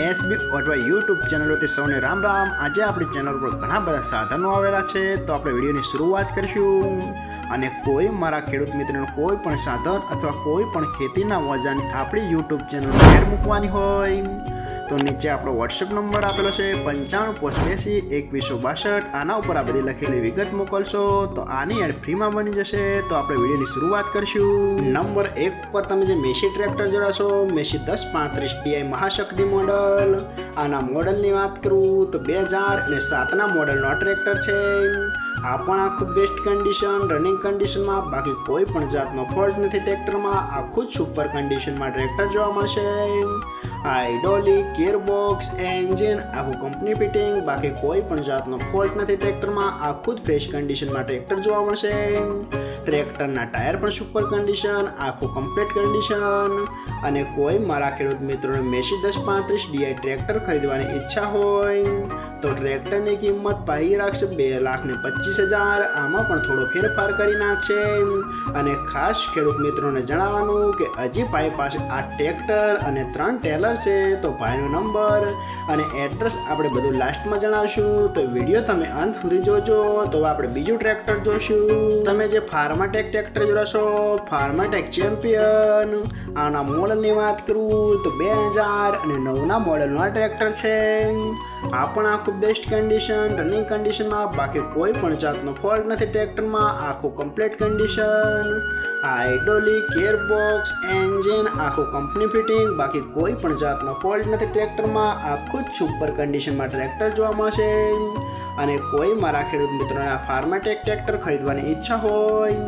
SB ઓટવા YouTube ચેનલોથી સૌને રામ રામ। આજે આપણી ચેનલ પર ઘણા બધા સાધનો આવેલા છે, તો આપણે વિડીયોની શરૂઆત કરીશું। અને કોઈ મારા ખેડૂત મિત્રોને કોઈ પણ સાધન અથવા કોઈ પણ ખેતીના ઓજારની આપણી યુટ્યુબ ચેનલ પર મૂકવાની હોય તો નીચે આપણો વોટ્સએપ નંબર આપેલો છે 9582 આના ઉપર આ બધી લખેલી વિગત મોકલશો તો આની એડ ફ્રીમાં બની જશે। તો આપણે વિડીયોની શરૂઆત કરીશું। નંબર 1 પર તમે જે મેસી ટ્રેક્ટર જોડાશો, મેસી 1035 DI મહાશક્તિ મોડલ। આના મોડલની વાત કરું તો 2007ના મોડલનો ટ્રેક્ટર છે। આ પણ આખું બેસ્ટ કન્ડિશન, રનિંગ કન્ડિશનમાં, બાકી કોઈ પણ જાતનો ફોલ્ટ નથી ટ્રેક્ટરમાં। આખું જ સુપર કન્ડિશનમાં ટ્રેક્ટર જોવા મળશે। હાઇડ્રોલિક, ગિયરબોક્સ, એન્જિન આખું કંપની ફિટિંગ, બાકી કોઈ પણ જાતનો ફોલ્ટ નથી ટ્રેક્ટરમાં। આખું જ ફ્રેશ કન્ડિશનમાં ટ્રેક્ટર જોવા મળશે। ટ્રેક્ટરના ટાયર પણ સુપર કન્ડિશન, આખું કમ્પ્લીટ કન્ડિશન। અને કોઈ મારા ખેડૂત મિત્રોને મેસી 1035 DI ટ્રેક્ટર ખરીદવાની ઈચ્છા હોય તો ટ્રેક્ટરની કિંમત પાઈ રાખશે 2,25,000। આમાં પણ થોડો ફેરફાર કરી નાખશે। અને ખાસ ખેડૂત મિત્રોને જણાવવાનું કે હજી ભાઈ પાસે આ ટ્રેક્ટર અને 3 ટેલર છે, તો ભાઈનો નંબર અને એડ્રેસ આપણે બધું લાસ્ટમાં જણાવશું। તો વિડીયો તમે અંત સુધી જોજો। તો આપણે બીજું ટ્રેક્ટર જોશું। તમે જે ફાર્માટેક ટ્રેક્ટર જોશો, ફાર્માટેક ચેમ્પિયન, આના મોડલની વાત કરું તો 2009ના મોડલનો આ ટ્રેક્ટર છે। આ પણ આખું બેસ્ટ કન્ડિશન, રનિંગ કન્ડિશનમાં, બાકી કોઈ પણ જાતનો ફોલ્ટ નથી ટ્રેક્ટરમાં। આખું complete condition, hydraulic, gearbox, engine આખું કંપની ફિટિંગ, બાકી કોઈ પણ જાતનો ફોલ્ટ નથી ટ્રેક્ટરમાં। આખું જ સુપર કન્ડિશનમાં ટ્રેક્ટર જોવા મળશે। અને કોઈ મારા ખેડૂત મિત્રોને આ ફાર્માટેક ટ્રેક્ટર ખરીદવાની ઈચ્છા હોય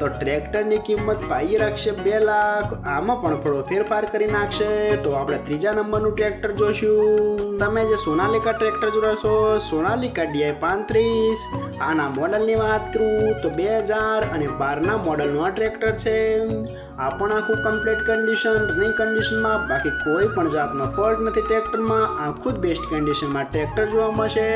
તો ટ્રેક્ટરની કિંમત પાઈ રાખશે 2 લાખ। આમાં પણ થોડો ફેરફાર કરી નાખશે। તો આપણે ત્રીજા નંબરનું ટ્રેક્ટર જોશું। તમે જે સોનાલિકા ટ્રેક્ટર જોશો, સોનાલિકા DI 35, આના મોડલની વાત કરું તો 2012ના મોડલનો આ ટ્રેક્ટર છે। આ પણ આખું કમ્પ્લીટ કન્ડિશન, રનિંગ કન્ડિશનમાં, બાકી કોઈ પણ જાતનો ફોલ્ટ નથી ટ્રેક્ટરમાં। આખું જ બેસ્ટ કન્ડિશનમાં ટ્રેક્ટર જોવા મળશે।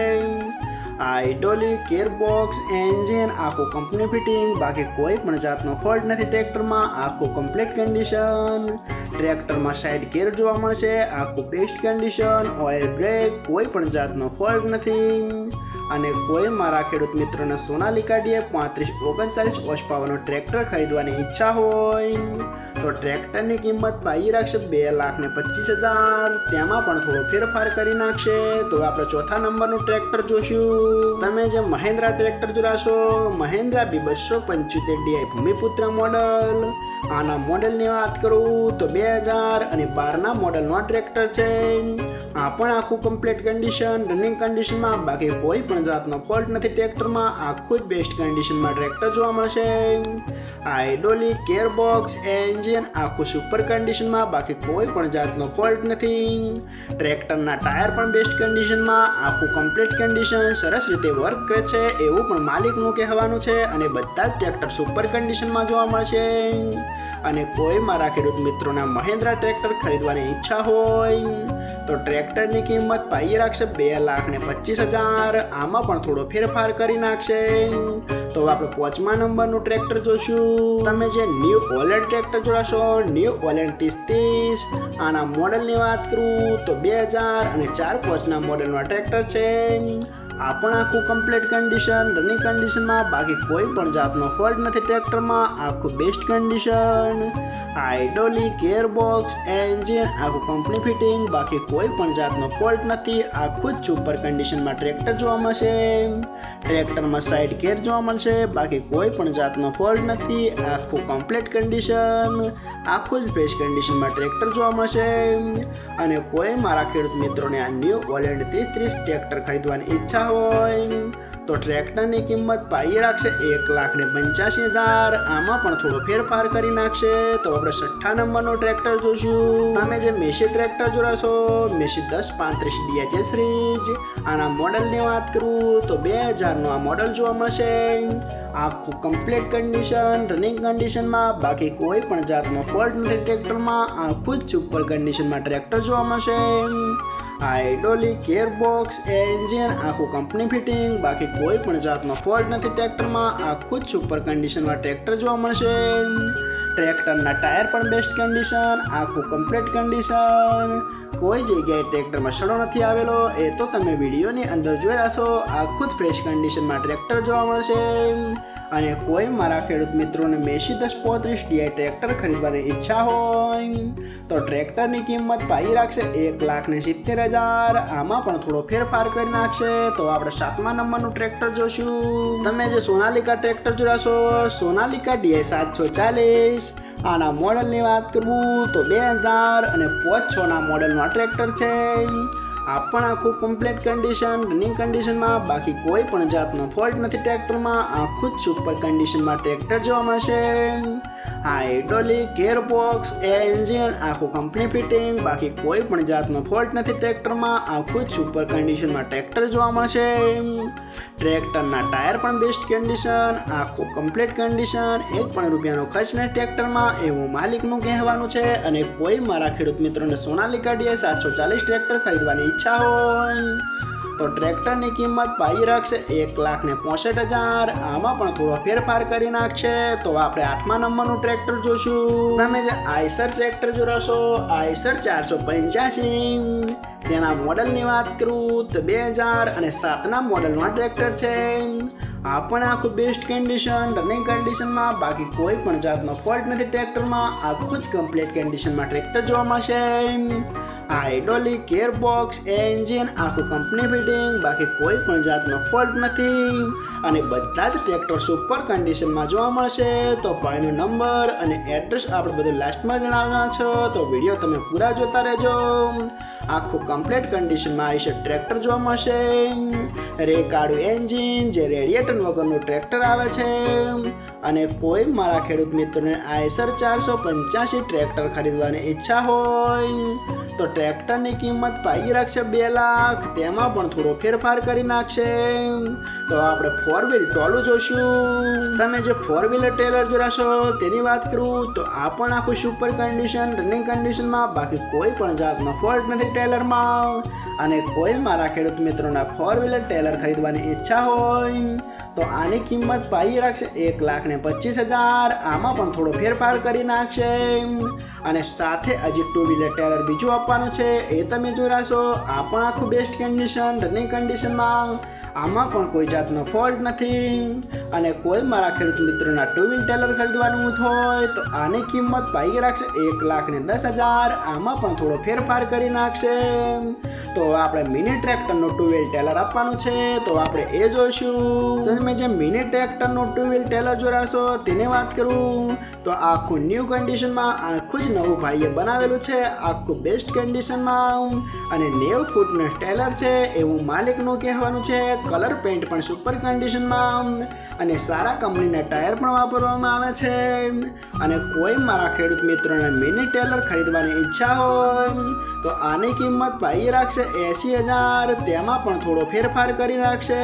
હાઇડ્રોલિક, ગિયરબોક્સ, એન્જિન આખું કંપની ફિટિંગ, બાકી કોઈ પણ જાતનો ફોલ્ટ નથી ટ્રેક્ટરમાં। આખું કમ્પ્લીટ કન્ડિશન, ટ્રેક્ટરમાં સાઇડ ગિયર જોવા મળશે। આખું બેસ્ટ કન્ડિશન, ઓઇલ બ્રેક કોઈ પણ જાતનો ફોલ્ટ નથી। અને કોઈ મારા ખેડૂત મિત્રોને સોનાલિકા DI 3539 હોર્સ પાવરનો ટ્રેક્ટર ખરીદવાની ઈચ્છા હોય તો ટ્રેક્ટરની કિંમત પાઈ રાખશે 2,25,000। તેમાં પણ થોડો ફેરફાર કરી નાખશે। તો આપણે ચોથા નંબરનું ટ્રેક્ટર જોશું। તમે જે મહિન્દ્રા ટ્રેક્ટર જોશો, Mahindra B275 DI Bhumiputra model. આના મોડલની વાત કરું તો 2012ના મોડલનો આ ટ્રેક્ટર છે। આ પણ આખું કમ્પ્લીટ કન્ડિશન, રનિંગ કન્ડિશનમાં, બાકી કોઈ પણ જાતનો ફોલ્ટ નથી ટ્રેક્ટરમાં। આખું જ બેસ્ટ કન્ડિશનમાં ટ્રેક્ટર જોવા મળશે। હાઇડ્રોલિક, ગિયરબોક્સ, એન્જિન આખું સુપર કન્ડિશનમાં, બાકી કોઈ પણ જાતનો ફોલ્ટ નથી। ટ્રેક્ટરના ટાયર પણ બેસ્ટ કન્ડિશનમાં, આખું કમ્પ્લીટ કન્ડિશન, સરસ રીતે વર્ક કરે છે એવું પણ માલિકનું કહેવાનું છે। અને બધા જ ટ્રેક્ટર સુપર કન્ડિશનમાં જોવા મળશે। અને કોઈ મારા ખેડૂત મિત્રોના મહિન્દ્રા ટ્રેક્ટર ખરીદવાની ઈચ્છા હોય તો ટ્રેક્ટરની કિંમત પાઈ રાખશે 2,25,000। આમાં પણ થોડો ફેરફાર કરી નાખશે। તો આપણે 5મા નંબરનું ટ્રેક્ટર જોશું। તમે જે ન્યૂ હોલેન્ડ ટ્રેક્ટર જોશો, ન્યૂ હોલેન્ડ 3030, આના મોડલની વાત કરું તો 2004-5ના મોડલનો ટ્રેક્ટર છે। આ પણ આખું કમ્પ્લીટ કન્ડિશન, રનિંગ કન્ડિશનમાં, બાકી કોઈ પણ જાતનો ફોલ્ટ નથી ટ્રેક્ટરમાં। આખું best condition, hydraulic, gearbox, engine આખું કંપની ફિટિંગ, બાકી કોઈ પણ જાતનો ફોલ્ટ નથી। આખું જ સુપર કન્ડિશનમાં ટ્રેક્ટર જોવા મળશે। ટ્રેક્ટરમાં સાઇડ ગિયર જોવા મળશે, બાકી કોઈ પણ જાતનો ફોલ્ટ નથી। આખું કમ્પ્લીટ કન્ડિશન, આખું જ ફ્રેશ કન્ડિશનમાં ટ્રેક્ટર જોવા મળશે। અને કોઈ મારા ખેડૂત મિત્રોને આ ન્યૂ હોલેન્ડ 3030 ટ્રેક્ટર ખરીદવાની ઈચ્છા હોય તો ટ્રેક્ટરની કિંમત પાઈ રાખશે 1,85,000। આમાં પણ થોડો ફેરફાર કરી નાખશે। તો આપણે 6થા નંબરનું ટ્રેક્ટર જોશું। તમે જે મેસી ટ્રેક્ટર જોશો, મેસી 1035 DI સિરીઝ, આના મોડલની વાત કરું તો 2000નું આ મોડલ જોવા મળશે। આખું કમ્પ્લીટ કન્ડિશન, રનિંગ કન્ડિશનમાં, બાકી કોઈ પણ જાતનો ફોલ્ટ નથી ટ્રેક્ટરમાં। આખું જ સુપર કન્ડિશનમાં ટ્રેક્ટર જોવા મળશે। હાઇડ્રોલિક, ગિયરબોક્સ, એન્જિન આખું કંપની ફિટિંગ, બાકી કોઈ પણ જાતનો ફોલ્ટ નથી ટ્રેક્ટરમાં। આખું જ સુપર કન્ડિશનમાં ટ્રેક્ટર જોવા મળશે। ટ્રેક્ટરના ટાયર પણ બેસ્ટ કન્ડિશન, આખું કમ્પ્લીટ કન્ડિશન, કોઈ જગ્યાએ ટ્રેક્ટરમાં સડો નથી આવેલો, એ તો તમે વિડીયોની અંદર જોઈ રહ્યા છો. આખું જ ફ્રેશ કન્ડિશનમાં ટ્રેક્ટર જોવા મળશે. અને કોઈ મારા ખેડૂત મિત્રોને મેસી 1035 DI ટ્રેક્ટર ખરીદવાની ઈચ્છા હોય તો ટ્રેક્ટરની કિંમત પાઈ રાખશે 1,70,000. આમાં પણ થોડો ફેરફાર કરી નાખશે. તો આપણે 7મા નંબરનું ટ્રેક્ટર જોશું. તમે જે સોનાલિકા ટ્રેક્ટર જોડાશો, સોનાલિકા DI 740. આના મોડલની વાત કરું તો 2006ના મોડલનું આ ટ્રેક્ટર છે. આ પણ આખું કમ્પ્લીટ કન્ડિશન, રનિંગ કન્ડિશનમાં, બાકી કોઈ પણ જાતનો ફોલ્ટ નથી ટ્રેક્ટરમાં. આખું જ સુપર કન્ડિશનમાં ટ્રેક્ટર જોવા મળશે. હાઇડ્રોલિક, ગેરબોક્સ, એન્જિન આખું કંપની ફિટિંગ, બાકી કોઈ પણ જાતનો ફોલ્ટ નથી ટ્રેક્ટરમાં. આખું જ સુપર કન્ડિશનમાં ટ્રેક્ટર જોવા મળશે. ટ્રેક્ટરના ટાયર પણ બેસ્ટ કન્ડિશન, આખું કમ્પ્લીટ કન્ડિશન, એક પણ રૂપિયાનો ખર્ચ નહીં ટ્રેક્ટરમાં, એવું માલિકનું કહેવાનું છે. અને કોઈ મારા ખેડૂત મિત્રોને સોનાલિકા DI 740 ટ્રેક્ટર ખરીદવાની ઈચ્છા હોય તો ટ્રેક્ટરની કિંમત પાઈ રાખશે 1,65,000. આમાં પણ થોડો ફેરફાર કરી નાખશે. તો આપણે 8મા નંબરનું ટ્રેક્ટર જોશું. તમે જે આઈસર ટ્રેક્ટર જોડાશો, આઈસર 485, તેના મોડલની વાત કરું તો 2007ના મોડલનું ટ્રેક્ટર છે. આ પણ આખું બેસ્ટ કન્ડિશન, રનિંગ કન્ડિશનમાં, બાકી કોઈ પણ જાતનો ફોલ્ટ નથી ટ્રેક્ટરમાં. આખું જ કમ્પ્લીટ કન્ડિશનમાં ટ્રેક્ટર જોવા મળશે. હાઇડ્રોલિક, ગેરબોક્સ, એન્જિન આખું કંપની ફિટિંગ, બાકી કોઈ પણ જાતનો ફોલ્ટ નથી. અને બધા જ ટ્રેક્ટર સુપર કન્ડિશનમાં જોવા મળશે. તો ભાઈનો નંબર અને એડ્રેસ આપણે બધું લાસ્ટમાં જણાવવાના છો, તો વિડીયો તમે પૂરા જોતા રહેજો. આખું કમ્પ્લીટ કન્ડિશનમાં આઈસર ટ્રેક્ટર જોવા મળશે. રેકાળું એન્જિન, જે રેડિએટર વગરનું ટ્રેક્ટર આવે છે. અને કોઈ મારા ખેડૂત મિત્રોને આઈસર 485 ટ્રેક્ટર ખરીદવાની ઈચ્છા હોય તો ટ્રેક્ટરની કિંમત પાઈ રાખશે 2 લાખ. તેમાં પણ થોડો ફેરફાર કરી નાખશે. તો આપણે 4 વ્હીલ ટોલું જોશું. તમે જે 4 વ્હીલર ટેલર જોડાશો તેની વાત કરું તો આ પણ આખું સુપર કન્ડિશન, રનિંગ કન્ડિશનમાં, બાકી કોઈ પણ જાતનો ફોલ્ટ નથી ટેલરમાં. અને કોઈ મારા ખેડૂત મિત્રોના 4 વ્હીલર ટેલર ખરીદવાની ઈચ્છા હોય તો આની કિંમત પાઈ રાખશે 1,25,000. આમાં પણ થોડો ફેરફાર કરી નાખશે. અને સાથે હજી 2 વ્હીલર ટેલર બીજું આપવાનું છે, એ તમે જોઈ રહેશો. આ પણ આખું બેસ્ટ કન્ડિશન, રનિંગ કન્ડિશનમાં, આમાં પણ કોઈ જાતનો ફોલ્ટ નથી. અને કોઈ મારા ખેડૂત મિત્રોના 2 વ્હીલ ટેલર ખરીદવાનું હોય તો આની કિંમત પાઈ રાખશે 1,10,000. આમાં પણ થોડો ફેરફાર કરી નાખશે. તો આપણે મિની ટ્રેક્ટરનું 2 વ્હીલ ટેલર આપવાનું છે, તો આપણે એ જોઈશું. તમે જે મિની ટ્રેક્ટરનું 2 વ્હીલ ટેલર જોડાશો તેની વાત કરું તો આખું ન્યૂ કન્ડિશનમાં, આખું જ નવું ભાઈએ બનાવેલું છે. આખું બેસ્ટ કન્ડિશનમાં અને 90 ફૂટનું ટેલર છે એવું માલિકનું કહેવાનું છે. કલર પેન્ટ પણ સુપર કન્ડિશનમાં અને સારા કંપનીના ટાયર પણ વાપરવામાં આવે છે. અને કોઈ મારા ખેડૂત મિત્રોને મિની ટેલર ખરીદવાની ઈચ્છા હોય તો આની કિંમત પાઈ રાખશે 80,000. તેમાં પણ થોડો ફેરફાર કરી નાખશે.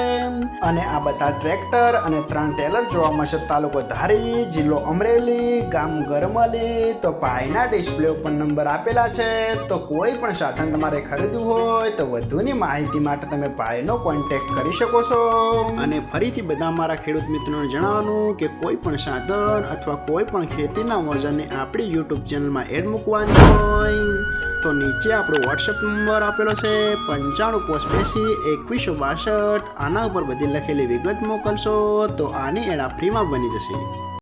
અને આ બધા ટ્રેક્ટર અને 3 ટેલર જોવા મળશે તાલુકો ધારી, જિલ્લો અમરેલી, ગામ ગરમલી. તો ભાઈના ડિસ્પ્લે ઉપર નંબર આપેલા છે. તો કોઈ પણ સાધન તમારે ખરીદવું હોય તો વધુની માહિતી માટે તમે ભાઈનો કોન્ટેક્ટ કરી શકો છો. અને ફરીથી બધા મારા ખેડૂત મિત્રોને જણાવવાનું કે કોઈ પણ સાધન અથવા કોઈ પણ ખેતીના મોજાને આપણી યુટ્યુબ ચેનલમાં એડ મૂકવાની હોય તો નીચે આપણો વોટ્સએપ નંબર આપેલો છે 95822162. આના ઉપર બધી લખેલી વિગત મોકલશો તો આની એડ ફ્રીમાં બની જશે.